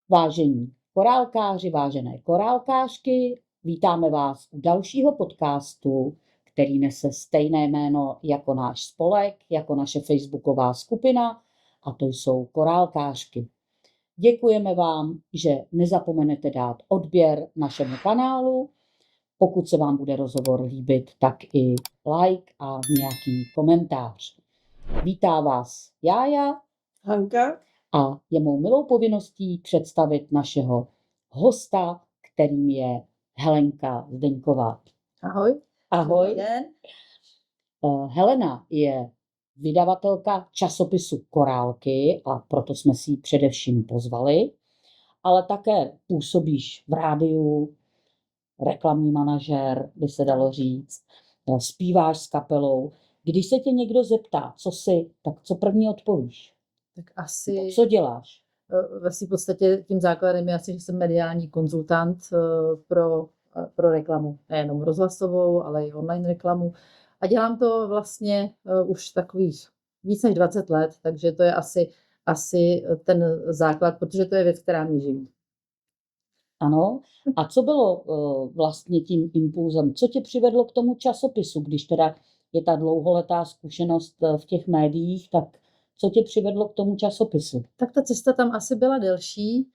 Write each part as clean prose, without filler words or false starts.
Vážení korálkáři, vážené korálkářky, vítáme vás u dalšího podcastu, který nese stejné jméno jako náš spolek, jako naše facebooková skupina, a to jsou korálkářky. Děkujeme vám, že nezapomenete dát odběr našemu kanálu. Pokud se vám bude rozhovor líbit, tak i like a nějaký komentář. Vítá vás Jája, Hanka. A je mou milou povinností představit našeho hosta, kterým je Helenka Zdeňková. Ahoj. Ahoj. Helena je vydavatelka časopisu Korálky a proto jsme si ji především pozvali, ale také působíš v rádiu, reklamní manažer, by se dalo říct, zpíváš s kapelou. Když se tě někdo zeptá, co jsi, tak co první odpovíš? Tak asi... Co děláš? Vlastně v podstatě tím základem je asi, že jsem mediální konzultant pro reklamu. Nejenom rozhlasovou, ale i online reklamu. A dělám to vlastně už takových víc než 20 let, takže to je asi ten základ, protože to je věc, která mě živí. Ano. A co bylo vlastně tím impulzem? Co tě přivedlo k tomu časopisu, když teda je ta dlouholetá zkušenost v těch médiích, tak co tě přivedlo k tomu časopisu? Tak ta cesta tam asi byla delší.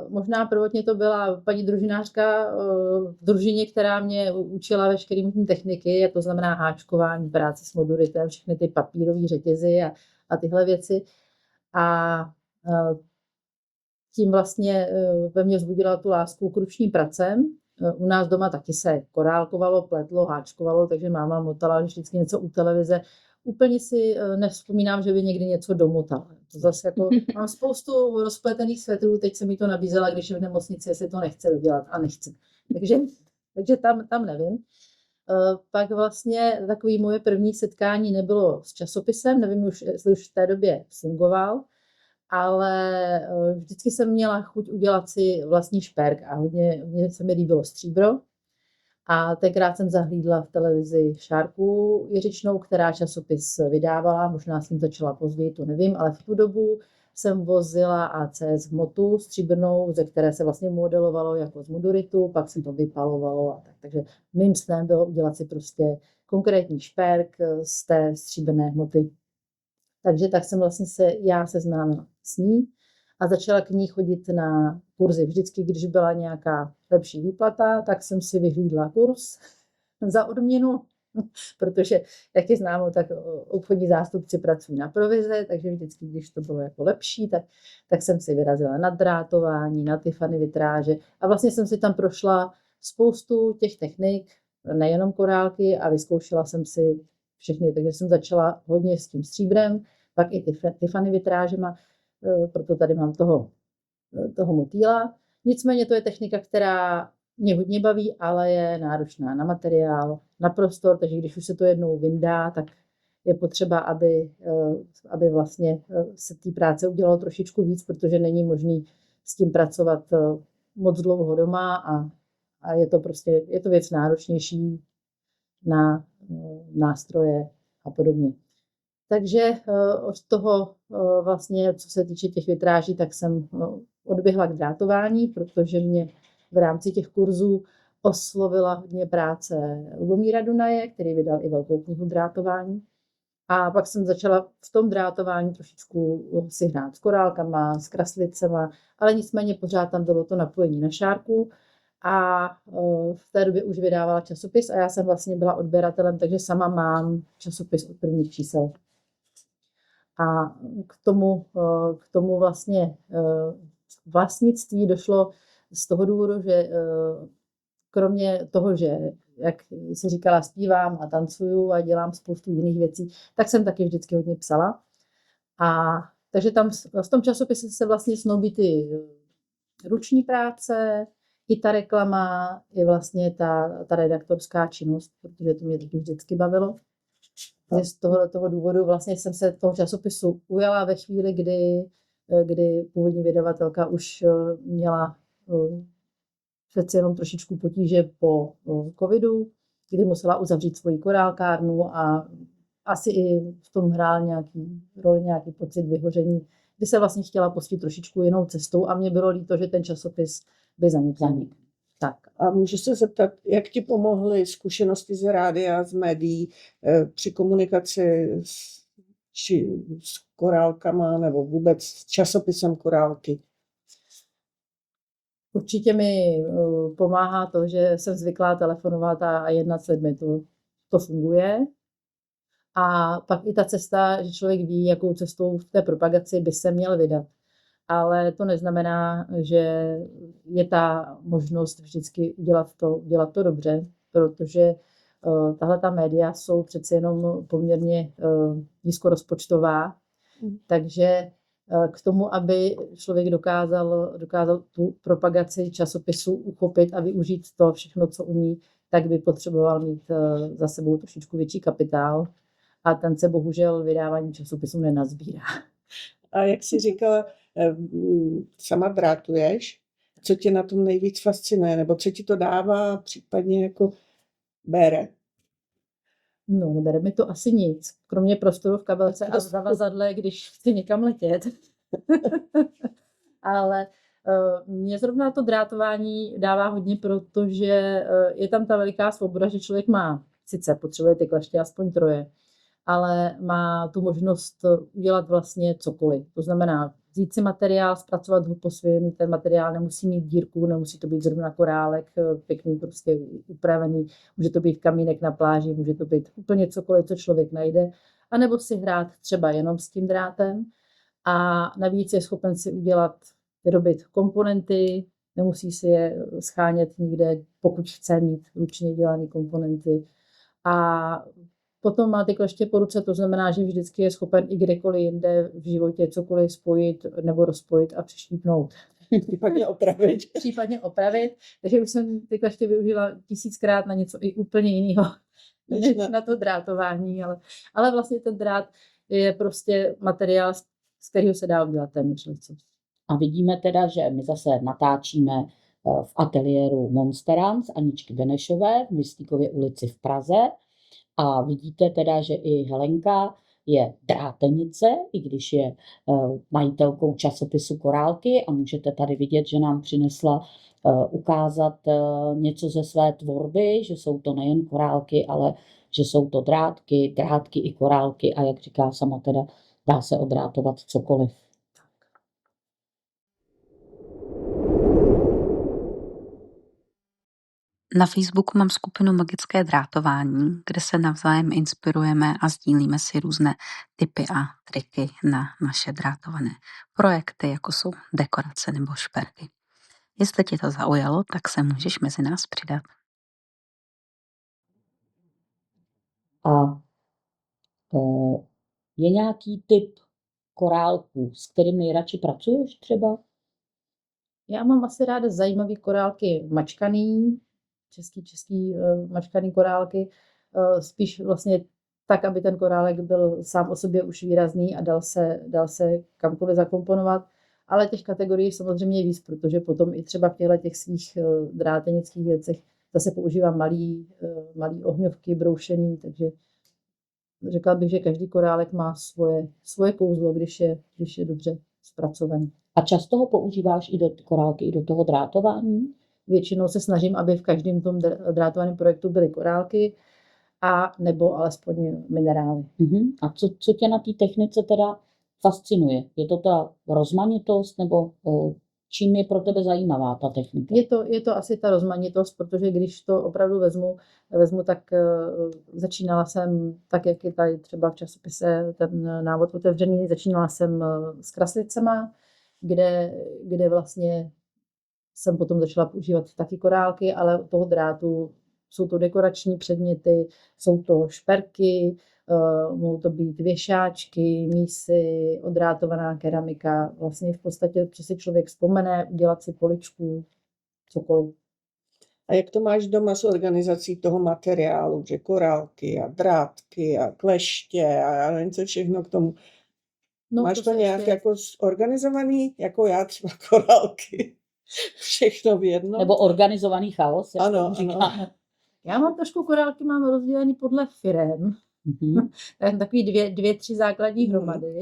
Možná prvotně to byla paní družinářka v družině, která mě učila veškeré možné techniky, to znamená háčkování, práci s moduritem, všechny ty papírové řetězy a tyhle věci. A tím vlastně ve mně vzbudila tu lásku k ručním pracem. U nás doma taky se korálkovalo, pletlo, háčkovalo, takže máma motala vždycky něco u televize. Úplně si nevzpomínám, že by někdy něco domotala. To zase jako, mám spoustu rozpletených svetrů, teď se mi to nabízela, když je v nemocnici, jestli to nechce dodělat a nechce. Takže tam nevím. Pak vlastně takové moje první setkání nebylo s časopisem, nevím už, jestli už v té době fungoval, ale vždycky jsem měla chuť udělat si vlastní šperk a hodně se mi líbilo stříbro. A tenkrát jsem zahlídla v televizi Šárku Jiřičnou, která časopis vydávala, možná s ním začala později, to nevím, ale v tu dobu jsem vozila ACS hmotu stříbrnou, ze které se vlastně modelovalo jako z moduritu, pak se to vypalovalo a tak. Takže mým snem bylo udělat si prostě konkrétní šperk z té stříbrné hmoty. Takže tak jsem vlastně já seznámila s ní a začala k ní chodit na kurzy. Vždycky, když byla nějaká lepší výplata, tak jsem si vyhlídla kurz za odměnu, protože, jak je známo, tak obchodní zástupci pracují na provize, takže vždycky, když to bylo jako lepší, tak jsem si vyrazila na drátování, na Tiffany vitráže a vlastně jsem si tam prošla spoustu těch technik, nejenom korálky, a vyzkoušela jsem si všechny, takže jsem začala hodně s tím stříbrem, pak i Tiffany vitrážema, proto tady mám toho motýla. Nicméně to je technika, která mě hodně baví, ale je náročná na materiál, na prostor, takže když už se to jednou vyndá, tak je potřeba, aby vlastně se té práce udělalo trošičku víc, protože není možný s tím pracovat moc dlouho doma a je to věc náročnější na nástroje a podobně. Takže od toho vlastně, co se týče těch vitráží, tak jsem odběhla k drátování, protože mě v rámci těch kurzů oslovila hodně práce Lubomíra Dunaje, který vydal i velkou knihu drátování. A pak jsem začala v tom drátování trošičku si hrát s korálkama, s kraslicema, ale nicméně pořád tam bylo to napojení na Šárku. A v té době už vydávala časopis a já jsem vlastně byla odběratelem, takže sama mám časopis od prvních čísel. A k tomu vlastně vlastnictví došlo z toho důvodu, že kromě toho, že, jak si říkala, zpívám a tancuju a dělám spoustu jiných věcí, tak jsem taky vždycky hodně psala. A takže tam v tom časopise se vlastně snoubí ty ruční práce, i ta reklama, i vlastně ta redaktorská činnost, protože to mě taky vždycky bavilo. Z tohoto důvodu vlastně jsem se toho časopisu ujala ve chvíli, kdy původní vydavatelka už měla přeci jenom trošičku potíže po covidu, kdy musela uzavřít svoji korálkárnu a asi i v tom hrál nějaký pocit vyhoření, by se vlastně chtěla pustit trošičku jinou cestou a mě bylo líto, že ten časopis by zanikl. Tak. A můžu se zeptat, jak ti pomohly zkušenosti z rádia, z médií při komunikaci s korálkama nebo vůbec s časopisem Korálky? Určitě mi pomáhá to, že jsem zvyklá telefonovat a jednat s lidmi. To funguje. A pak i ta cesta, že člověk ví, jakou cestou v té propagaci by se měl vydat. Ale to neznamená, že je ta možnost vždycky udělat to dobře, protože tahle ta média jsou přece jenom poměrně nízkorozpočtová, takže k tomu, aby člověk dokázal tu propagaci časopisu uchopit a využít to všechno, co umí, tak by potřeboval mít za sebou trošičku větší kapitál a ten se bohužel vydávání časopisu nenazbírá. A jak jsi říkala, sama drátuješ, co tě na tom nejvíc fascinuje, nebo co ti to dává, případně jako bere? No, nebere mi to asi nic, kromě prostoru v kabelce a zavazadle, když chci někam letět. Ale mě zrovna to drátování dává hodně, protože je tam ta veliká svoboda, že člověk má, sice potřebuje ty kleště aspoň 3, ale má tu možnost udělat vlastně cokoliv. To znamená vzít si materiál, zpracovat ho po svém, ten materiál nemusí mít dírku, nemusí to být zrovna korálek, pěkný, prostě upravený, může to být kamínek na pláži, může to být úplně cokoliv, co člověk najde, anebo si hrát třeba jenom s tím drátem a navíc je schopen si vyrobit komponenty, nemusí si je schánět nikde, pokud chce mít ručně dělané komponenty. A potom má ty kleště po ruce, to znamená, že vždycky je schopen i kdekoliv jinde v životě cokoliv spojit nebo rozpojit a přištípnout. Případně opravit. Takže už jsem ty kleště využila 1000krát na něco i úplně jiného, než na to drátování. Ale vlastně ten drát je prostě materiál, z kterého se dá udělat téměř něco. A vidíme teda, že my zase natáčíme v ateliéru Monsterans Aničky Benešové v Mystíkově ulici v Praze. A vidíte teda, že i Helenka je drátenice, i když je majitelkou časopisu Korálky a můžete tady vidět, že nám přinesla ukázat něco ze své tvorby, že jsou to nejen korálky, ale že jsou to drátky i korálky a jak říká sama teda, dá se odrátovat cokoliv. Na Facebooku mám skupinu Magické drátování, kde se navzájem inspirujeme a sdílíme si různé tipy a triky na naše drátované projekty, jako jsou dekorace nebo šperky. Jestli tě to zaujalo, tak se můžeš mezi nás přidat. A je nějaký typ korálků, s kterým nejradši pracuješ třeba? Já mám asi ráda zajímavý korálky mačkaný, český mačkaný korálky, spíš vlastně tak, aby ten korálek byl sám o sobě už výrazný a dal se kamkoliv zakomponovat. Ale těch kategorií samozřejmě je víc, protože potom i třeba v těchto svých drátenických věcech zase používám malý ohňovky, broušený, takže řekla bych, že každý korálek má svoje kouzlo, když je dobře zpracovaný. A často ho používáš i do korálky, i do toho drátování? Většinou se snažím, aby v každém tom drátovaném projektu byly korálky a nebo alespoň minerály. A co tě na té technice teda fascinuje? Je to ta rozmanitost nebo čím je pro tebe zajímavá ta technika? Je to asi ta rozmanitost, protože když to opravdu vezmu tak začínala jsem, tak jak je tady třeba v časopise ten návod otevřený, začínala jsem s kraslicema, kde vlastně jsem potom začala používat taky korálky, ale od toho drátu jsou to dekorační předměty, jsou to šperky, mohou to být věšáčky, mísy, odrátovaná keramika. Vlastně v podstatě, co si člověk vzpomene, udělat si poličku, cokoliv. A jak to máš doma s organizací toho materiálu, že korálky a drátky a kleště a já nevím, co všechno k tomu. No, máš to nějak jako zorganizovaný, jako já třeba korálky? Všechno v jedno? Nebo organizovaný chaos? Ano. Já mám trošku korálky, mám rozdělený podle firem. Takový 2-3 základní hromady.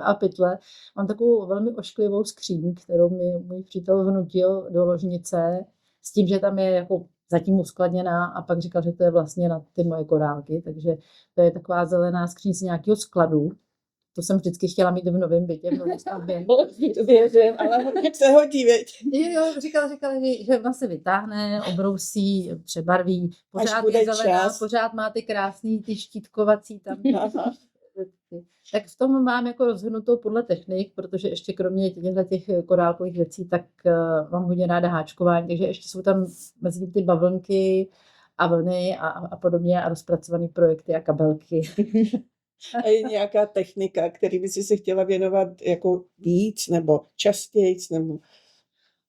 a pytle. Mám takovou velmi ošklivou skříň, kterou mi můj přítel vnutil do ložnice, s tím, že tam je jako zatím uskladněná a pak říkal, že to je vlastně na ty moje korálky, takže to je taková zelená skříň z nějakého skladu. To jsem vždycky chtěla mít v novém bytě, v novém stavbě. Věřím, ale hodně se hodí, věď. Jo, říkala, že ona se vytáhne, obrousí, přebarví, pořád bude je zelená, čas. pořád má ty krásný, ty štítkovací tam. Tak v tom mám jako rozhodnutou podle technik, protože ještě kromě těch korálkových věcí, tak mám hodně ráda háčkování, takže ještě jsou tam mezi tím ty bavlnky a vlny a podobně a rozpracované projekty a kabelky. A je nějaká technika, který by si se chtěla věnovat jako víc nebo častěji, nebo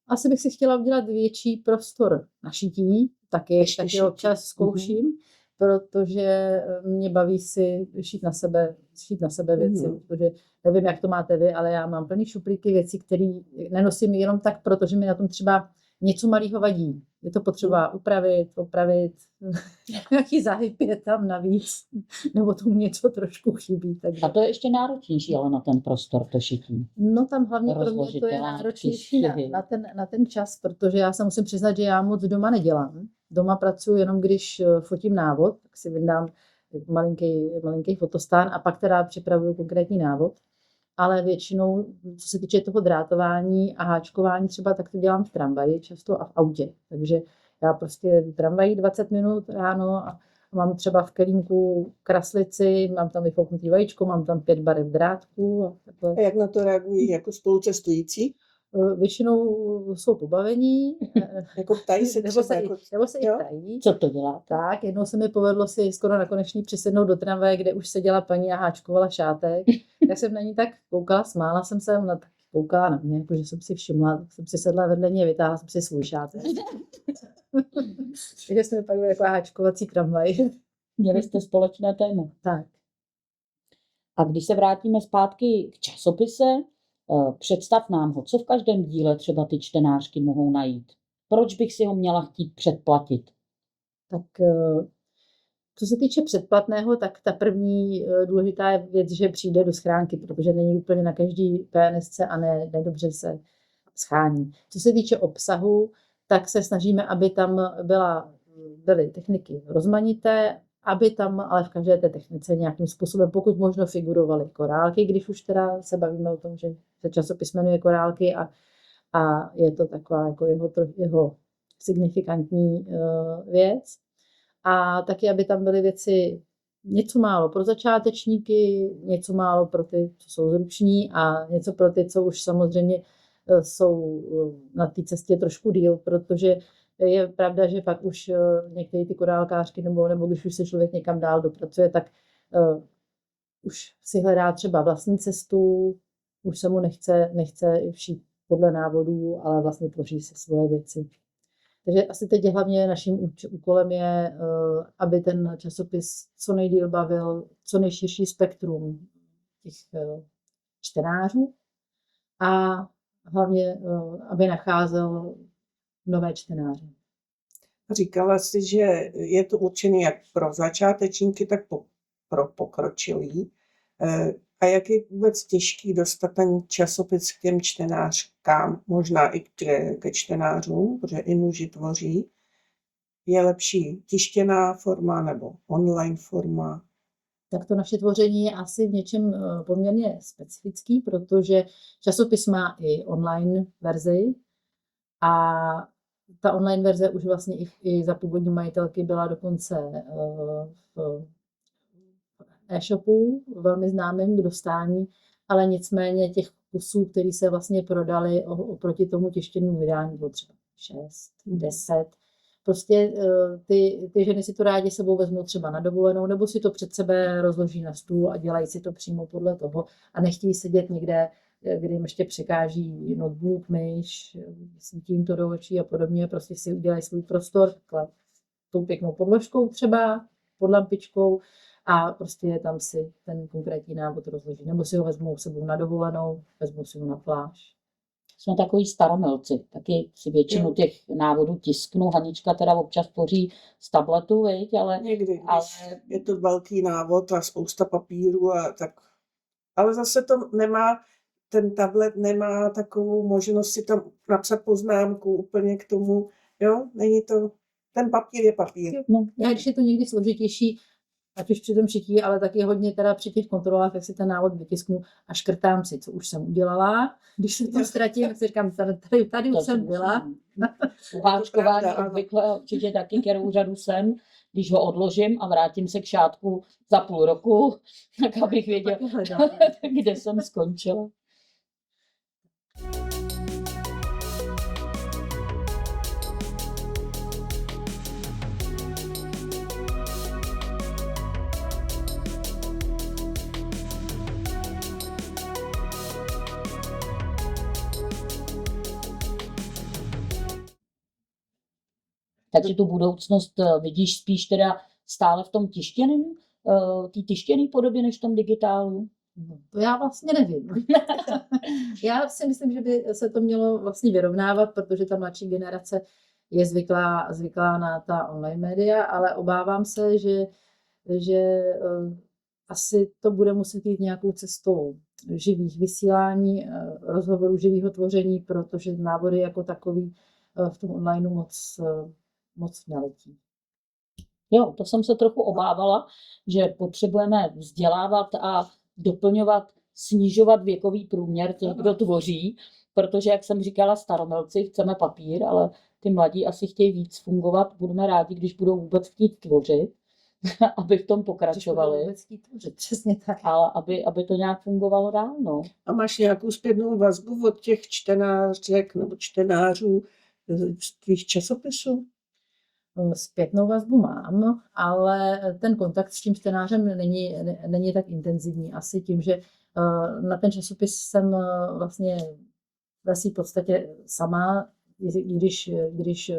Asi bych si chtěla udělat větší prostor na šití, taky šití. občas zkouším, protože mě baví si šít na sebe věci, protože nevím, jak to máte vy, ale já mám plný šuplíky věcí, které nenosím jenom tak, protože mi na tom třeba něco malého vadí. Je to potřeba opravit, nějaký zahyb je tam navíc, nebo tomu něco trošku chybí. Takže... A to je ještě náročnější, ale na ten prostor to šití. No tam hlavně pro mě to je náročnější na ten čas, protože já se musím přiznat, že já moc doma nedělám. Doma pracuji jenom, když fotím návod, tak si vydám malinký fotostán a pak teda připravuju konkrétní návod. Ale většinou, co se týče toho drátování a háčkování třeba, tak to dělám v tramvaji často a v autě. Takže já prostě jedu tramvají 20 minut ráno a mám třeba v kelímku kraslici, mám tam vyfouknutý vajíčko, mám tam 5 barev drátku. A jak na to reagují jako spolucestující? Většinou jsou pobavení. Jako ptají se třeba. Nebo se i ptají. Co to dělá? Tak, jednou se mi povedlo si skoro na koneční přisednout do tramvaje, kde už seděla paní a háčkovala šátek. Tak jsem na ní tak koukala, smála jsem se, ona tak koukala na mě, jakože jsem si všimla, tak jsem si sedla vedle ní a vytáhla jsem si svůj šátek. Takže jsme pak byli taková háčkovací tramvaj. Měli jste společné téma. Tak. A když se vrátíme zpátky k časopise, představ nám ho, co v každém díle třeba ty čtenářky mohou najít. Proč bych si ho měla chtít předplatit? Tak co se týče předplatného, tak ta první důležitá věc, že přijde do schránky, protože není úplně na každý PNSC a ne dobře se schání. Co se týče obsahu, tak se snažíme, aby tam byly techniky rozmanité, aby tam ale v každé té technice nějakým způsobem, pokud možno, figurovaly korálky, když už teda se bavíme o tom, že se časopis jmenuje Korálky a je to taková jako jeho signifikantní věc. A taky, aby tam byly věci něco málo pro začátečníky, něco málo pro ty, co jsou zruční a něco pro ty, co už samozřejmě jsou na té cestě trošku díl, protože je pravda, že pak už některé ty korálkářky nebo když už se člověk někam dál dopracuje, tak už si hledá třeba vlastní cestu, už se mu nechce všít podle návodů, ale vlastně tvoří si svoje věci. Takže asi teď hlavně naším úkolem je, aby ten časopis co nejdýl bavil co nejširší spektrum těch čtenářů a hlavně, aby nacházel nové čtenáře. Říkala jsi, že je to určené jak pro začátečníky, tak pro pokročilý. A jak je vůbec těžký dostat ten časopis k těm čtenářkám, možná i ke čtenářům, protože i muži tvoří. Je lepší tištěná forma nebo online forma? Tak to naše tvoření je asi v něčem poměrně specifický, protože časopis má i online verzi a ta online verze už vlastně i za původní majitelky byla dokonce v e-shopu, velmi známým k dostání, ale nicméně těch kusů, které se vlastně prodaly oproti tomu tištěnému vydání, bylo třeba 6, 10. Prostě ty ženy si to rádi sebou vezmou třeba na dovolenou, nebo si to před sebe rozloží na stůl a dělají si to přímo podle toho a nechtějí sedět někde, kde jim ještě překáží notebook, myš, svítí jim to do očí a podobně. Prostě si udělají svůj prostor takhle tou pěknou podložkou třeba, pod lampičkou a prostě tam si ten konkrétní návod rozloží. Nebo si ho vezmou sebou na dovolenou, vezmou si ho na pláž. Jsme takový staromilci, taky si většinu těch návodů tisknu. Hanička teda občas tvoří z tabletu, viď, ale... Někdy, je to velký návod a spousta papíru a tak ale zase to nemá, ten tablet nemá takovou možnost si tam napsat poznámku úplně k tomu, jo, není to, ten papír je papír. No, já když je to někdy složitější, ať už při tom šití, ale taky hodně teda při těch kontrolách, tak si ten návod vytisknu a škrtám si, co už jsem udělala. Když se to ztratím, tak si říkám, tady už jsem byla. Háčkování obvykle určitě taky, kterou řadu jsem, když ho odložím a vrátím se k šátku za půl roku, tak abych věděla, kde jsem skončila. Takže tu budoucnost vidíš spíš teda stále v tom tištěném, té tištěné podobě, než v tom digitálu? To já vlastně nevím. Já si myslím, že by se to mělo vlastně vyrovnávat, protože ta mladší generace je zvyklá na ta online média, ale obávám se, že asi to bude muset jít nějakou cestou živých vysílání, rozhovorů, živého tvoření, protože návody jako takový v tom onlineu moc neletí. Jo, to jsem se trochu obávala, že potřebujeme vzdělávat a doplňovat, snižovat věkový průměr těch, kdo tvoří, protože, jak jsem říkala, staromilci chceme papír, ale ty mladí asi chtějí víc fungovat. Budeme rádi, když budou vůbec chtít tvořit, aby v tom pokračovali. Přesně tak. Ale aby to nějak fungovalo dál. No. A máš nějakou zpětnou vazbu od těch čtenářek nebo čtenářů z tvých časopisů? Zpětnou vazbu mám, ale ten kontakt s tím čtenářem není tak intenzivní. Asi tím, že na ten časopis jsem vlastně ve své podstatě sama, když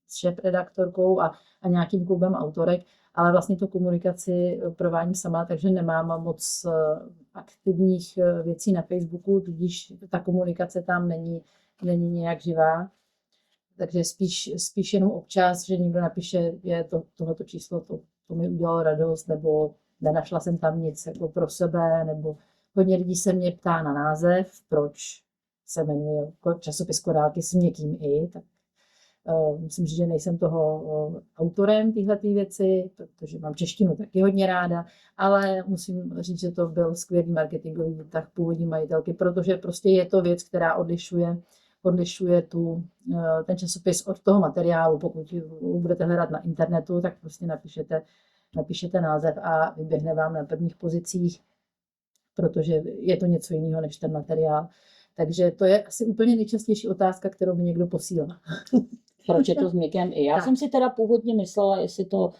s šéfredaktorkou a nějakým klubem autorek, ale vlastně tu komunikaci provádím sama, takže nemám moc aktivních věcí na Facebooku, tudíž ta komunikace tam není nějak živá. Takže spíš jenom občas, že někdo napíše, je tohleto číslo, to mi udělalo radost, nebo nenašla jsem tam nic jako pro sebe, nebo hodně lidí se mě ptá na název, proč se jmenuje časopis Korálky s měkkým i, tak musím říct, že nejsem toho autorem téhletý věci, protože mám češtinu taky hodně ráda, ale musím říct, že to byl skvělý marketingový výtah původní majitelky, protože prostě je to věc, která odlišuje ten časopis od toho materiálu. Pokud ho budete hledat na internetu, tak prostě napíšete název a vyběhne vám na prvních pozicích, protože je to něco jiného než ten materiál. Takže to je asi úplně nejčastější otázka, kterou mi někdo posílá. Proč je to s měkkém i? Já jsem si teda původně myslela, jestli to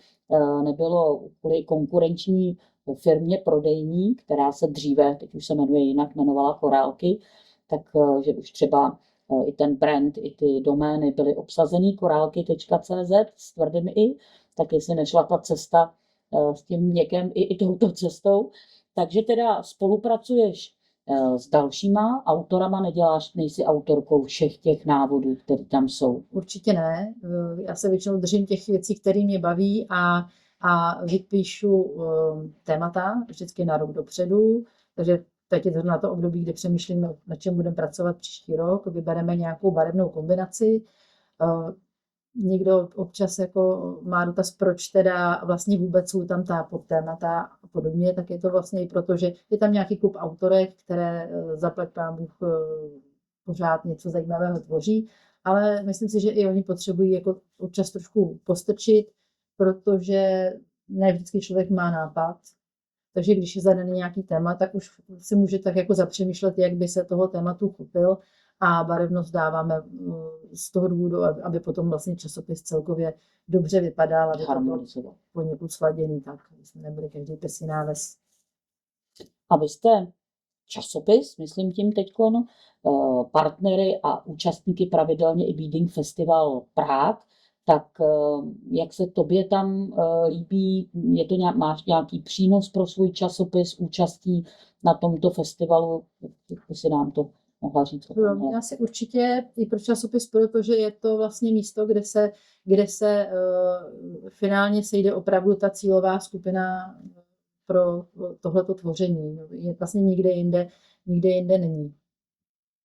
nebylo kvůli konkurenční firmě prodejní, která se dříve, teď už se jmenovala Korálky, tak že už třeba i ten brand, i ty domény byly obsazený korálky.cz s tvrdým i, tak jestli nešla ta cesta s tím měkkém i touto cestou. Takže teda spolupracuješ s dalšíma autorama, nejsi autorkou všech těch návodů, které tam jsou? Určitě ne. Já se většinou držím těch věcí, které mě baví a vypíšu témata vždycky na rok dopředu, takže teď je to na to období, kdy přemýšlíme, na čem budeme pracovat příští rok, vybereme nějakou barevnou kombinaci. Někdo občas jako má dotaz, proč teda vlastně vůbec jsou tam ta podtémata a podobně, tak je to vlastně i proto, že je tam nějaký klub autorek, které zaplať pán Bůh pořád něco zajímavého tvoří, ale myslím si, že i oni potřebují jako občas trošku postrčit, protože ne vždycky člověk má nápad. Takže když je zadaný nějaký téma, tak už si může tak jako zapřemýšlet, jak by se toho tématu chopil a barevnost dáváme z toho důvodu, aby potom vlastně časopis celkově dobře vypadal, aby to bylo poněkud sladěný, tak aby jsme nebyli každý pesí náves. A vy jste časopis, myslím tím teďkon, partnery a účastníky pravidelně i Beading Festival Prague, tak jak se tobě tam líbí, máš nějaký přínos pro svůj časopis, účastí na tomto festivalu, jak si nám to mohla říct? Já si určitě i pro časopis, protože je to vlastně místo, kde se finálně sejde opravdu ta cílová skupina pro tohleto tvoření. Je vlastně nikde jinde není.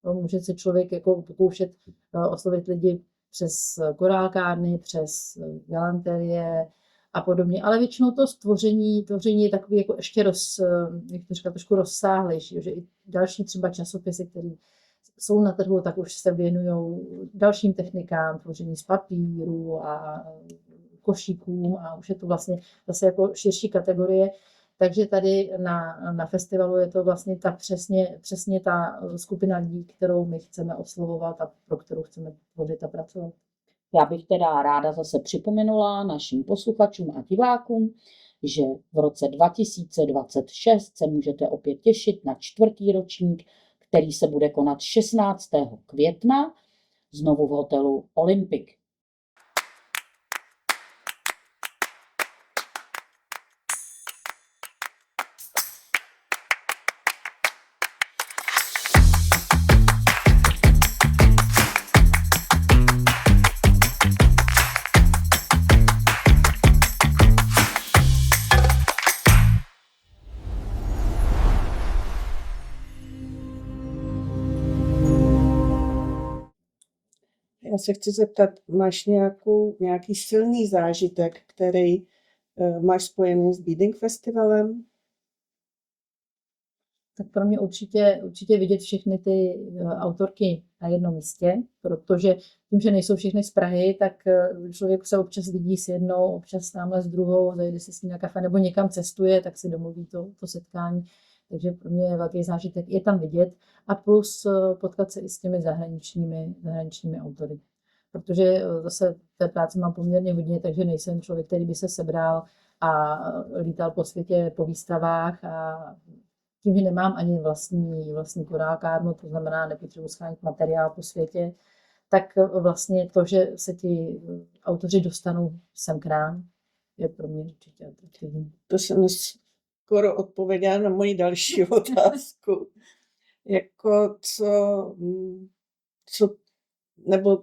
No, může se člověk jako pokoušet oslovit lidi přes korálkárny, přes galanterie a podobně, ale většinou to tvoření je takový jako ještě jak to říká, trošku rozsáhlejší, že i další třeba časopisy, které jsou na trhu, tak už se věnují dalším technikám, tvoření z papíru a košíkům a už je to vlastně zase jako širší kategorie. Takže tady na festivalu je to vlastně přesně ta skupina lidí, kterou my chceme oslovovat a pro kterou chceme tvořit a pracovat. Já bych teda ráda zase připomenula našim posluchačům a divákům, že v roce 2026 se můžete opět těšit na 4. ročník, který se bude konat 16. května, znovu v hotelu Olympic. Já se chci zeptat, máš nějaký silný zážitek, který máš spojený s Beading Festivalem? Tak pro mě určitě vidět všechny ty autorky na jednom místě, protože tím, že nejsou všechny z Prahy, tak člověk se občas vidí s jednou, občas tamhle s druhou, zajde si s ní na kafe nebo někam cestuje, tak si domluví to setkání. Takže pro mě je velký zážitek je tam vidět a plus potkat se i s těmi zahraničními autory. Protože zase té práce mám poměrně hodně, takže nejsem člověk, který by se sebral a lítal po světě po výstavách a tím, že nemám ani vlastní korálkárnu, to znamená, nepotřebuji schánět materiál po světě, tak vlastně to, že se ti autoři dostanou sem k nám, je pro mě určitě atraktivní. To jsem skoro odpověděla na moji další otázku.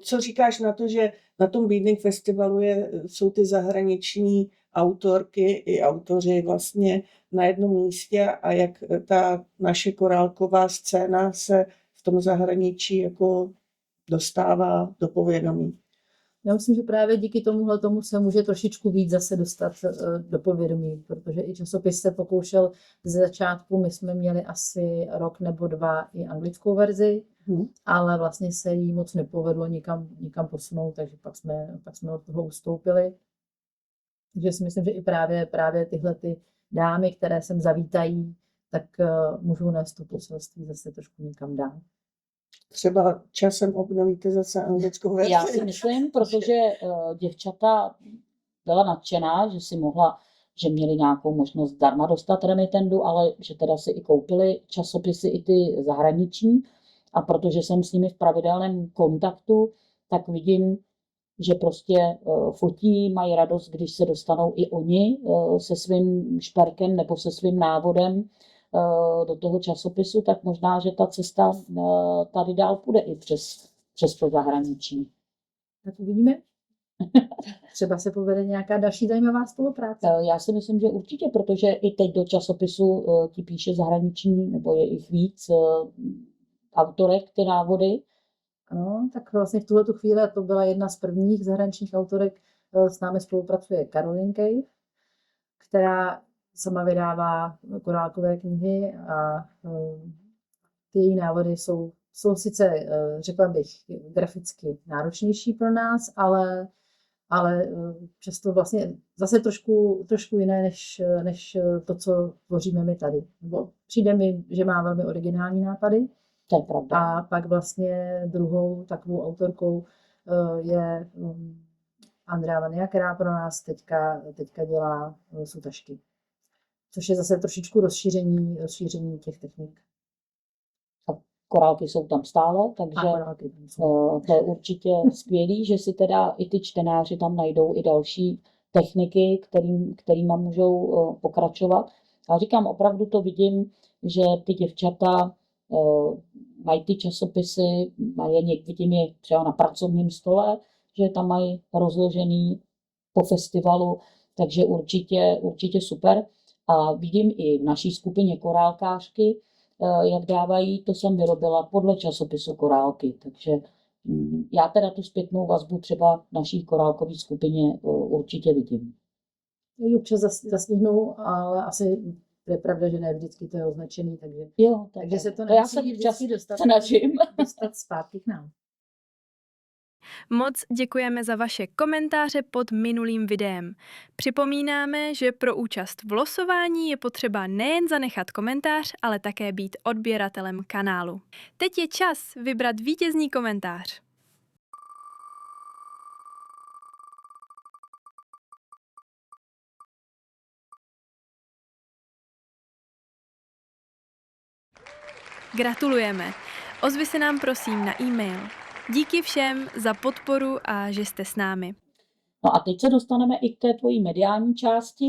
Co říkáš na to, že na tom Beading Festivalu jsou ty zahraniční autorky i autoři vlastně na jednom místě a jak ta naše korálková scéna se v tom zahraničí jako dostává do povědomí? Já myslím, že právě díky tomu se může trošičku víc zase dostat do povědomí, protože i časopis se pokoušel ze začátku, my jsme měli asi rok nebo 2 i anglickou verzi, ale vlastně se jí moc nepovedlo nikam posunout, takže pak jsme od toho ustoupili. Takže si myslím, že i právě tyhle ty dámy, které sem zavítají, tak můžou nést to poselství zase trošku někam dál. Třeba časem obnovíte zase anglickou verzi? Já si myslím, protože děvčata byla nadšená, že měli nějakou možnost zdarma dostat remitendu, ale že teda si i koupili časopisy i ty zahraniční. A protože jsem s nimi v pravidelném kontaktu, tak vidím, že prostě fotí, mají radost, když se dostanou i oni se svým šperkem nebo se svým návodem do toho časopisu, tak možná, že ta cesta tady dál půjde i přes to zahraničí. Tak uvidíme. Třeba se povede nějaká další zajímavá spolupráce. Já si myslím, že určitě, protože i teď do časopisu ti píše zahraniční, nebo je jich víc autorek ty návody. Ano, tak vlastně v tuhletu chvíli to byla jedna z prvních zahraničních autorek, s námi spolupracuje Caroline Cave, která sama vydává korálkové knihy a ty její návody jsou sice, řekla bych, graficky náročnější pro nás, ale často vlastně zase trošku jiné, než to, co tvoříme my tady. Přijde mi, že má velmi originální nápady. To je pravda. A pak vlastně druhou takovou autorkou je Andrea Vania, která pro nás teďka dělá sutažky. Což je zase trošičku rozšíření těch technik. A korálky jsou tam stále, takže to je určitě skvělý, že si teda i ty čtenáři tam najdou i další techniky, kterýma můžou pokračovat. A říkám, opravdu to vidím, že ty děvčata mají ty časopisy, vidím je třeba na pracovním stole, že tam mají rozložený po festivalu, takže určitě super. A vidím i v naší skupině korálkářky, jak dávají, to jsem vyrobila podle časopisu Korálky. Takže já teda tu zpětnou vazbu třeba v naší korálkové skupině určitě vidím. ji občas zastihnou, ale asi je pravda, že ne vždycky to je označený, takže, Jo, takže se to já nemusí se vždycky dostat zpátky k nám. Moc děkujeme za vaše komentáře pod minulým videem. Připomínáme, že pro účast v losování je potřeba nejen zanechat komentář, ale také být odběratelem kanálu. Teď je čas vybrat vítězný komentář. Gratulujeme. Ozvi se nám prosím na e-mail. Díky všem za podporu a že jste s námi. No a teď se dostaneme i k té tvojí mediální části.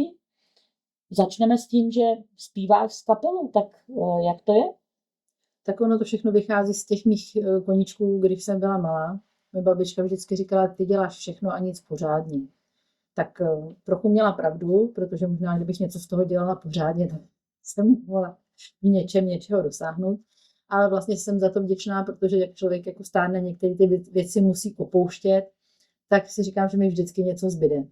Začneme s tím, že zpíváš s kapelou, tak jak to je? Tak ono to všechno vychází z těch mých koníčků, když jsem byla malá. Moje babička vždycky říkala, ty děláš všechno a nic pořádně. Tak trochu měla pravdu, protože možná, kdybych něco z toho dělala pořádně, tak jsem mohla něčeho dosáhnout. Ale vlastně jsem za to vděčná, protože jak člověk jako stárne, některé ty věci musí opouštět, tak si říkám, že mi vždycky něco zbyde.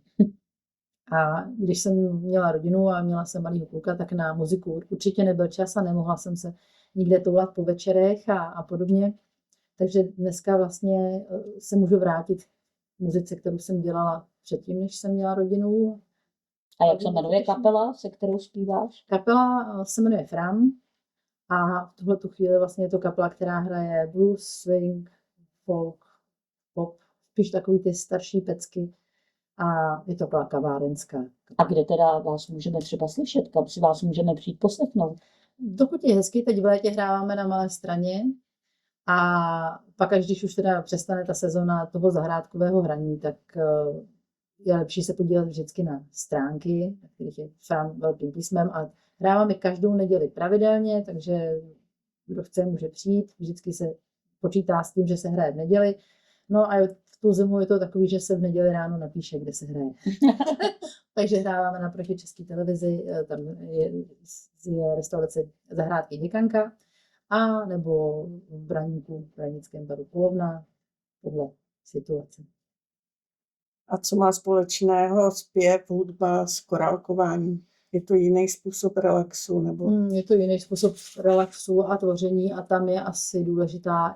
A když jsem měla rodinu a měla jsem malýho kluka, tak na muziku určitě nebyl čas a nemohla jsem se nikde toulat po večerech a podobně. Takže dneska vlastně se můžu vrátit k muzice, kterou jsem dělala předtím, než jsem měla rodinu. A jak se jmenuje kapela, se kterou zpíváš? Kapela se jmenuje Fram a v tuhletu chvíli vlastně je to kapela, která hraje blues, swing, folk, pop, spíš takový ty starší pecky. A je to kavárenská. A kde teda vás můžeme třeba slyšet? Kam si vás můžeme přijít poslechnout? Dokud je hezky, teď v létě hráváme na Malé Straně a pak až když už teda přestane ta sezona toho zahrádkového hraní, tak je lepší se podívat vždycky na stránky, na kterých je Fram velkým písmem a hráváme každou neděli pravidelně, takže kdo chce, může přijít. Vždycky se počítá s tím, že se hraje v neděli. No a v tu zimu je to takový, že se v neděli ráno napíše, kde se hraje. Takže hráváme naproti České televizi, tam je restaurace Zahrádky Děkanka a nebo v Braníku, v Branickém baru Polovna, podle situace. A co má společného zpěv, hudba s korálkováním? Je to jiný způsob relaxu? Nebo? Je to jiný způsob relaxu a tvoření a tam je asi důležitá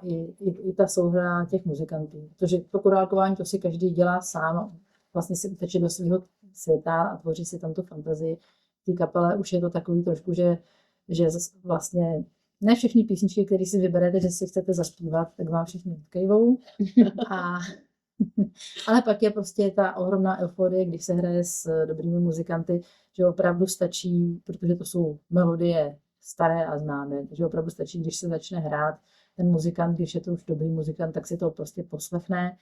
i ta souhra těch muzikantů. Protože to korálkování to si každý dělá sám, vlastně si uteče do svého světa a tvoří si tam tu fantazii. V té kapele už je to takový trošku, že vlastně ne všechny písničky, které si vyberete, že si chcete zaspívat, tak vám všichni odkejvou. Ale pak je prostě ta ohromná euforie, když se hraje s dobrými muzikanty, že opravdu stačí, protože to jsou melodie staré a známé, takže opravdu stačí, když se začne hrát ten muzikant, když je to už dobrý muzikant, tak si to prostě poslechne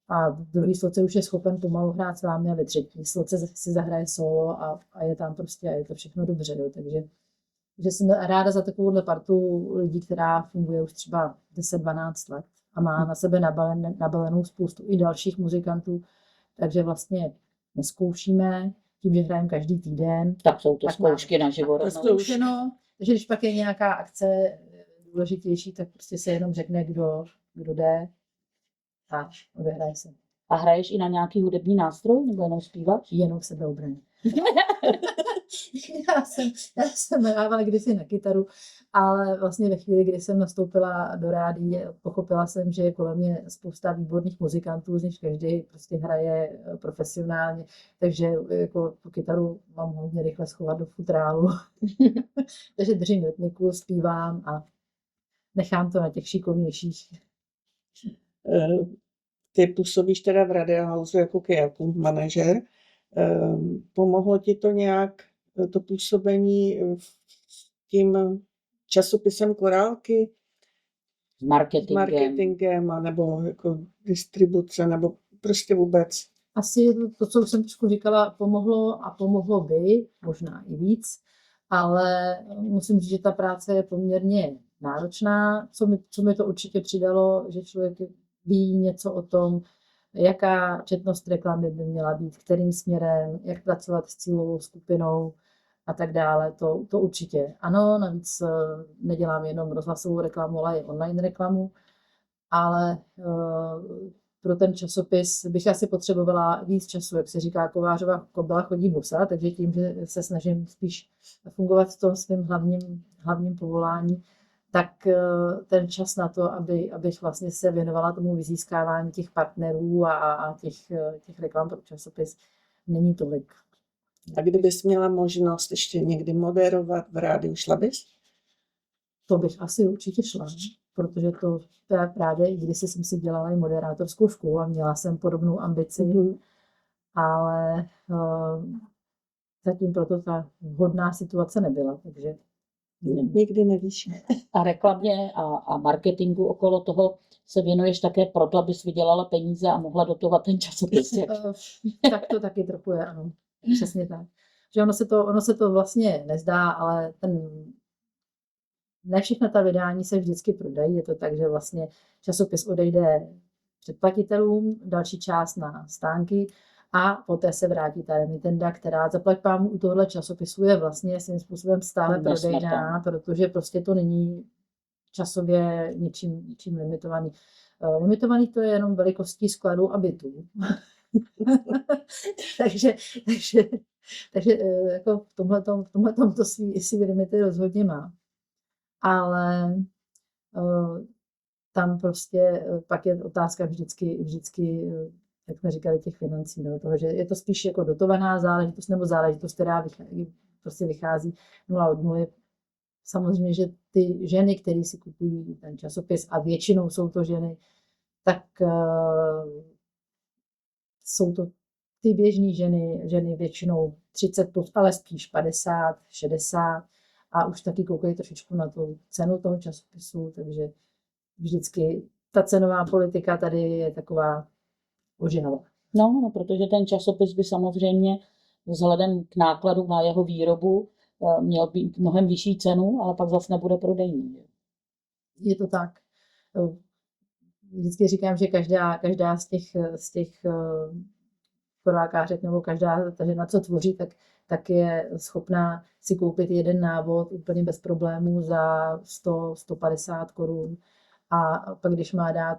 a v druhé sloce už je schopen pomalu hrát s vámi a ve třetí sloce si zahraje solo a je tam prostě a je to všechno dobře. Jo. Takže jsem ráda za takovouhle partu lidí, která funguje už třeba 10-12 let a má na sebe nabalenou spoustu i dalších muzikantů, takže vlastně neskoušíme, tím, že hrajeme každý týden. Tak jsou to zkoušky na život. Takže když pak je nějaká akce důležitější, tak prostě se jenom řekne, kdo jde a odehraje se. A hraješ i na nějaký hudební nástroj, nebo jenom zpíváš? Jenom sebeobranu. já jsem hrávala kdysi na kytaru, ale vlastně ve chvíli, kdy jsem nastoupila do rádia, pochopila jsem, že je kolem mě spousta výborných muzikantů, z nich každý prostě hraje profesionálně, takže jako tu kytaru mám hodně rychle schovat do futrálu. Takže držím rytmiku, zpívám a nechám to na těch šikovnějších. Ty působíš teda v Radio House jako key account manažer. Pomohlo ti to nějak, to působení s tím časopisem Korálky? S marketingem. Nebo jako distribuce, nebo prostě vůbec? Asi to, co už jsem trošku říkala, pomohlo a pomohlo by, možná i víc, ale musím říct, že ta práce je poměrně náročná. Co mi to určitě přidalo, že člověk ví něco o tom, jaká četnost reklamy by měla být, kterým směrem, jak pracovat s cílovou skupinou a tak dále, to určitě. Ano, navíc nedělám jenom rozhlasovou reklamu, ale i online reklamu, ale pro ten časopis bych asi potřebovala víc času, jak se říká, kovářova kobyla chodí bosa, takže tím, že se snažím spíš fungovat v tom svém hlavním povolání, tak ten čas na to, abych vlastně se věnovala tomu vyzískávání těch partnerů a těch reklam pro časopis, není tolik. A kdybys měla možnost ještě někdy moderovat v rádiu, šla bys? To bych asi určitě šla, protože to je právě, když jsem si dělala i moderátorskou školu a měla jsem podobnou ambici, ale zatím proto ta vhodná situace nebyla, takže nikdy nevíš. A reklamě a marketingu okolo toho se věnuješ také proto, abys vydělala peníze a mohla dotovat ten časopis. Tak to taky trochu je, ano. Přesně tak. Že ono se to vlastně nezdá, ale ne všechna ta vydání se vždycky prodají. Je to tak, že vlastně časopis odejde předplatitelům, další část na stánky a poté se vrátí ta remitenda, která zaplať pámu u tohohle časopisu je vlastně svým způsobem stále prodejná, protože prostě to není časově ničím limitovaný. Limitovaný to je jenom velikostí skladu a bytů. takže jako v tomhletom to svý limity rozhodně má. Ale tam prostě pak je otázka vždycky, jak jsme říkali, těch financí, nebo toho, že je to spíš jako dotovaná záležitost nebo záležitost, která prostě vychází 0 od 0. Samozřejmě, že ty ženy, které si kupují ten časopis, a většinou jsou to ženy, tak jsou to ty běžné ženy většinou 30+, ale spíš 50, 60 a už taky koukají trošičku na tu cenu toho časopisu, takže vždycky ta cenová politika tady je taková ožehavá. No, protože ten časopis by samozřejmě vzhledem k nákladu na jeho výrobu měl být mnohem vyšší cenu, ale pak zase nebude prodejný. Je to tak. Vždycky říkám, že každá z těch korákářek nebo každá ta žena, co tvoří, tak je schopná si koupit jeden návod úplně bez problémů za 100-150 korun. A pak když má dát,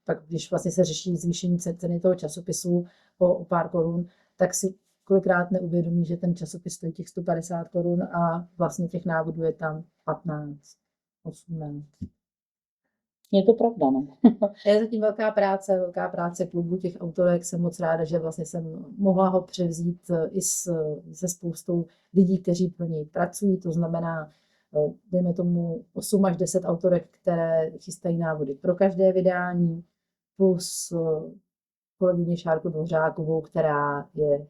pak když vlastně se řeší zvýšení ceny toho časopisu o pár korun, tak si kolikrát neuvědomí, že ten časopis stojí těch 150 korun a vlastně těch návodů je tam 15, 18. Je to pravda, no. Je zatím velká práce klubu těch autorek. Jsem moc ráda, že vlastně jsem mohla ho převzít i se spoustou lidí, kteří pro něj pracují. To znamená, dejme tomu 8 až 10 autorek, které chystají návody pro každé vydání, plus kolegyně Šárku Dvořákovou, která je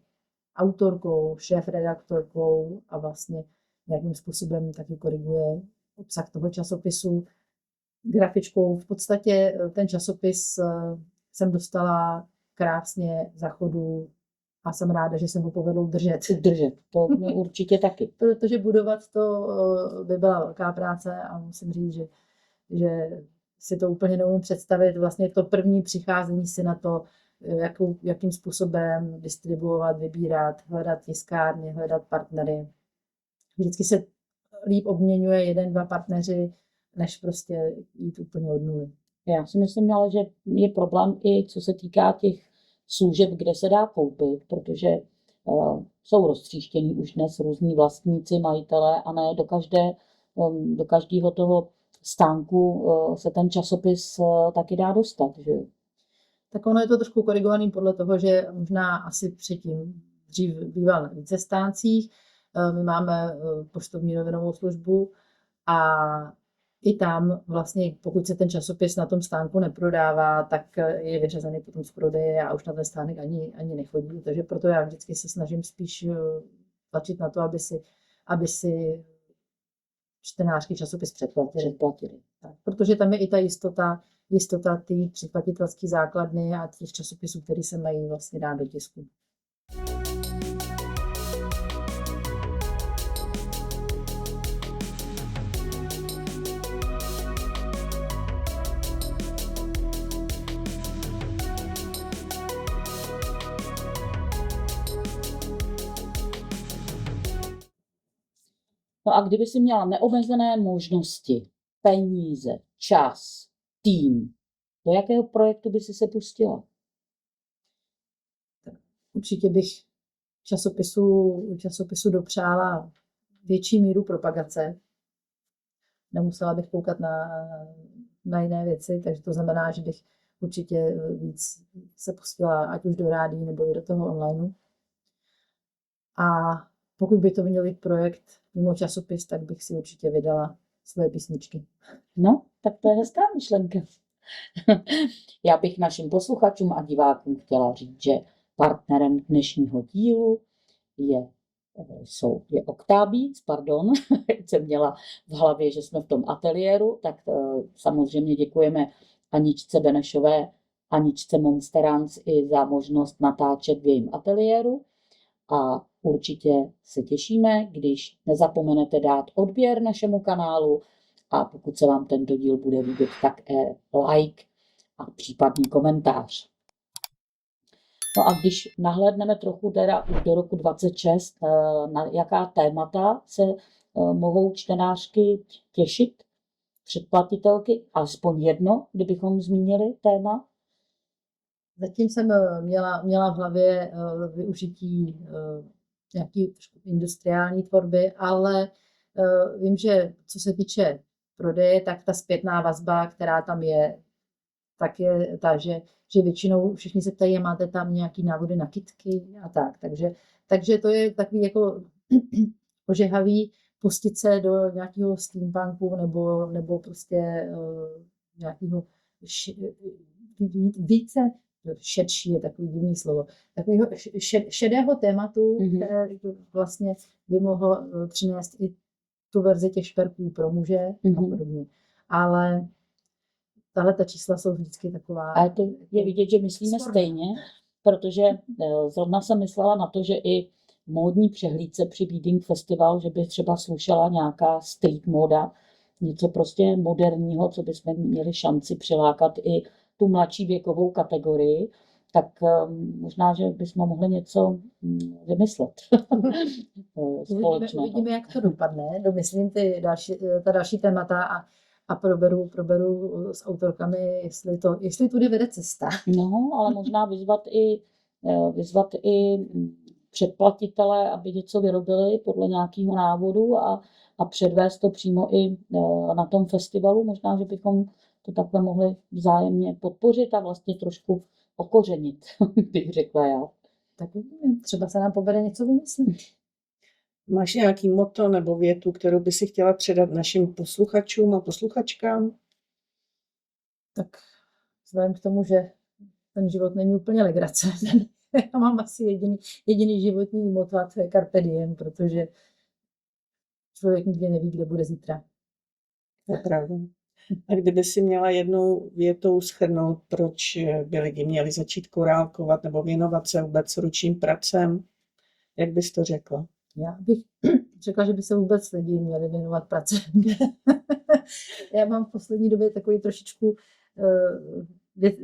autorkou, šéfredaktorkou a vlastně nějakým způsobem taky koriguje obsah toho časopisu. Grafičkou. V podstatě ten časopis jsem dostala krásně za chodu a jsem ráda, že se ho povedlo držet. To mě určitě taky. Protože budovat to by byla velká práce a musím říct, že si to úplně neumím představit. Vlastně to první přicházení si na to, jakým způsobem distribuovat, vybírat, hledat tiskárny, hledat partnery. Vždycky se líp obměňuje 1-2 partneři, než prostě jít úplně od nuly. Já si myslím, ale že je problém i co se týká těch služeb, kde se dá koupit, protože jsou roztříštění už dnes různí vlastníci, majitelé a ne do každého toho stánku se ten časopis taky dá dostat. Že? Tak ono je to trošku korigovaný podle toho, že možná asi předtím dřív býval na více stáncích. My máme poštovní novinovou službu a i tam vlastně, pokud se ten časopis na tom stánku neprodává, tak je vyřazený potom z prodeje a už na ten stánek ani nechodí. Takže proto já vždycky se snažím spíš tlačit na to, aby si čtenářky časopis předplatili. Tak, protože tam je i ta jistota té předplatitelské základny a těch časopisů, které se mají vlastně dát do tisku. No a kdyby si měla neomezené možnosti, peníze, čas, tým, do jakého projektu by si se pustila? Určitě bych časopisu dopřála větší míru propagace. Nemusela bych koukat na jiné věci, takže to znamená, že bych určitě víc se pustila ať už do rádií nebo i do toho online. A pokud by to měl být projekt mimo časopis, tak bych si určitě vydala svoje písničky. No, tak to je hezká myšlenka. Já bych našim posluchačům a divákům chtěla říct, že partnerem dnešního dílu je Octabeats, pardon, jsem měla v hlavě, že jsme v tom ateliéru, tak samozřejmě děkujeme Aničce Benešové, Aničce Monsterans i za možnost natáčet v jejím ateliéru a určitě se těšíme, když nezapomenete dát odběr našemu kanálu a pokud se vám tento díl bude líbit, tak like a případný komentář. No a když nahlédneme trochu teda do roku 2026, na jaká témata se mohou čtenářky těšit, předplatitelky, alespoň jedno, kdybychom zmínili téma? Zatím jsem měla v hlavě využití nějaký industriální tvorby, ale vím, že co se týče prodeje, tak ta zpětná vazba, která tam je, tak je ta, že většinou všichni se ptají, máte tam nějaký návody na kytky a tak. Takže to je takový jako ožehavý pustit se do nějakého steampunku nebo prostě nějakého více šedší je takový divný slovo, takového šedého tématu, které vlastně by mohlo přinést i tu verzi těch šperků pro muže a podobně. Ale tahle ta čísla jsou vždycky taková... Ale to je vidět, že myslíme stejně, protože zrovna jsem myslela na to, že i módní přehlídce při Wedding Festival, že by třeba slušela nějaká street móda, něco prostě moderního, co bychom měli šanci přilákat i tu mladší věkovou kategorii, tak možná, že bychom mohli něco vymyslet společného. Uvidíme, jak to dopadne. Domyslím ta další témata a proberu s autorkami, jestli tudy vede cesta. No, ale možná vyzvat i předplatitele, aby něco vyrobili podle nějakého návodu a předvést to přímo i na tom festivalu. Možná, že bychom to takhle mohli vzájemně podpořit a vlastně trošku okořenit, bych řekla já. Tak třeba se nám povede něco vymyslet. Máš nějaký motto nebo větu, kterou by si chtěla předat našim posluchačům a posluchačkám? Tak vzhledem k tomu, že ten život není úplně legrace, já mám asi jediný životní motto, a to je carpe diem, protože člověk nikdy neví, kde bude zítra. To je pravda. A kdyby si měla jednou větou shrnout, proč by lidi měli začít korálkovat nebo věnovat se vůbec ručním pracem, jak bys to řekla? Já bych řekla, že by se vůbec lidi měli věnovat práci. Já mám v poslední době takový trošičku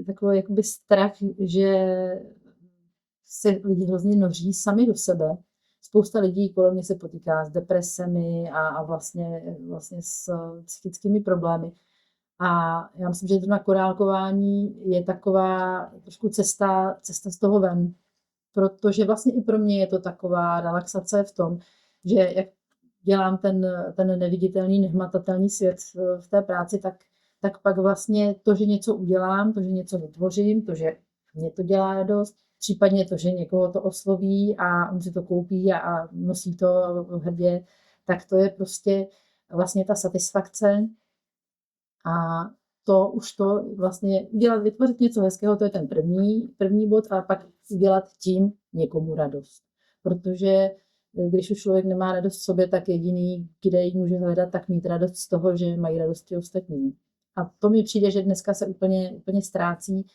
takový jakoby strach, že se lidi hrozně noří sami do sebe. Spousta lidí kolem mě se potýká s depresemi a vlastně s psychickými problémy. A já myslím, že to na korálkování je taková trošku cesta z toho ven. Protože vlastně i pro mě je to taková relaxace v tom, že jak dělám ten neviditelný, nehmatatelný svět v té práci, tak pak vlastně to, že něco udělám, to, že něco vytvořím, to, že mě to dělá radost, případně to, že někoho to osloví a on si to koupí a nosí to hrdě, tak to je prostě vlastně ta satisfakce. A to vlastně vytvořit něco hezkého, to je ten první bod, a pak udělat tím někomu radost. Protože když už člověk nemá radost v sobě, tak jediný, kde ji může hledat, tak mít radost z toho, že mají radosti ostatní. A to mi přijde, že dneska se úplně ztrácí.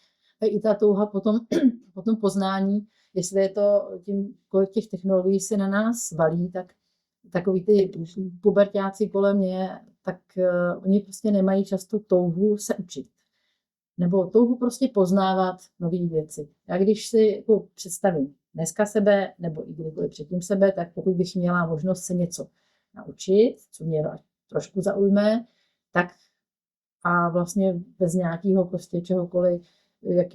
A i ta touha potom poznání, jestli je to tím, kolik těch technologií se na nás valí, tak takový ty puberťáci kolem mě, tak oni prostě nemají často touhu se učit. Nebo touhu prostě poznávat nové věci. Já když si jako představím dneska sebe, nebo i kdykoliv předtím sebe, tak pokud bych měla možnost se něco naučit, co mě trošku zaujme, tak a vlastně bez nějakého prostě čehokoliv,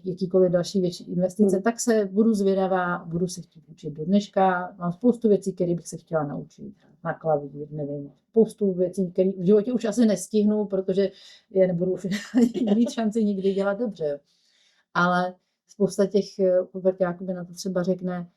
jakýkoliv další větší investice, tak se budu zvědavá, budu se chtít učit do dneška. Mám spoustu věcí, které bych se chtěla naučit. Na klavír, nevím, spoustu věcí, které v životě už asi nestihnu, protože je nebudu mít šanci nikdy dělat dobře. Ale spousta těch puberťáků by na to třeba řekne,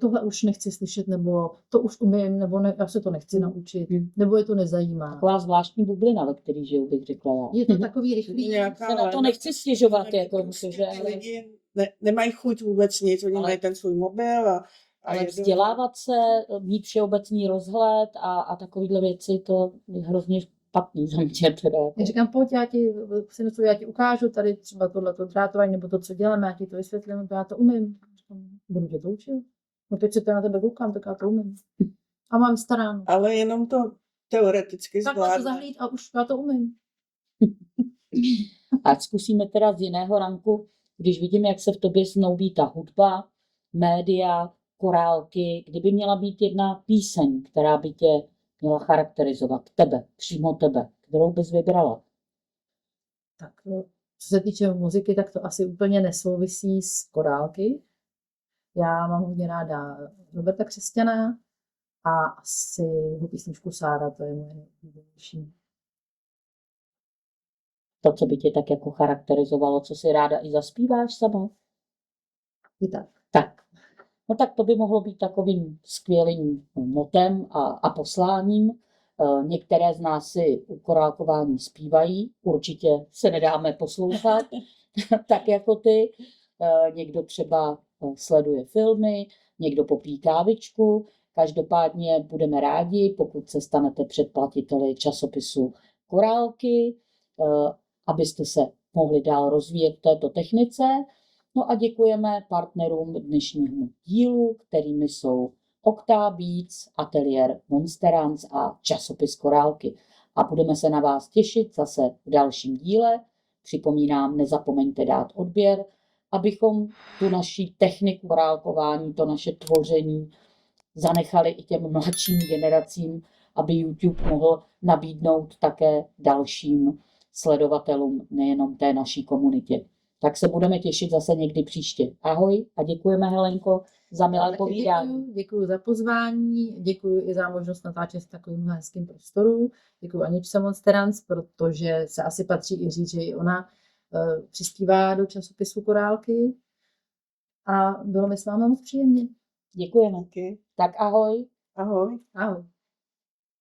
tohle už nechci slyšet, nebo to už umím, nebo ne, já se to nechci naučit, nebo je to nezajímá. Taková zvláštní bublina, ve který žiju, bych řekla já. Je to takový rychlý. Se na to nechci stěžovat, jako, protože... Lidi nemají chuť vůbec nic, oni mají ten svůj mobil ale vzdělávat se, mít všeobecný rozhled a takovýhle věci, to je hrozně špatný za mě teda. Já říkám, pojď, já ti ukážu tady třeba tohleto drátování, nebo to, co děláme, já ti to vysvětlím, já to umím. Budu tě to učit. No teď se to na tebe koukám, tak já to umím. A mám staráno. Ale jenom to teoreticky tak zvládne. Tak to zahlíd a už já to umím. Ať zkusíme teda z jiného ranku, když vidím, jak se v tobě snoubí ta hudba, média, korálky, kdyby měla být jedna píseň, která by tě měla charakterizovat, tebe, přímo tebe, kterou bys vybrala? Tak co se týče muziky, tak to asi úplně nesouvisí s korálky. Já mám hodně ráda Roberta Křesťana a asi jeho písničku Sára, to je moje nejoblíbenější. To, co by tě tak jako charakterizovalo, co si ráda i zaspíváš sama? I tak. Tak. No tak to by mohlo být takovým skvělým motem a posláním. Některé z nás si u korálkování zpívají, určitě se nedáme poslouchat, tak jako ty. Někdo třeba sleduje filmy, někdo popíjí kávičku. Každopádně budeme rádi, pokud se stanete předplatiteli časopisu Korálky, abyste se mohli dál rozvíjet v této technice. No a děkujeme partnerům dnešního dílu, kterými jsou Octa Beats, ateliér Monsterance a časopis Korálky. A budeme se na vás těšit zase v dalším díle. Připomínám, nezapomeňte dát odběr, abychom tu naši techniku korálkování, to naše tvoření zanechali i těm mladším generacím, aby YouTube mohl nabídnout také dalším sledovatelům, nejenom té naší komunitě. Tak se budeme těšit zase někdy příště. Ahoj a děkujeme, Helenko, za milé povídání. Děkuji za pozvání, děkuji i za možnost natáčet v takovým hezkým prostoru. Děkuji Aničce Monsterance, protože se asi patří i říct, že i ona přispívá do časopisu Korálky. A bylo mi s vámi moc příjemně. Děkujeme. Tak ahoj. Ahoj. Ahoj.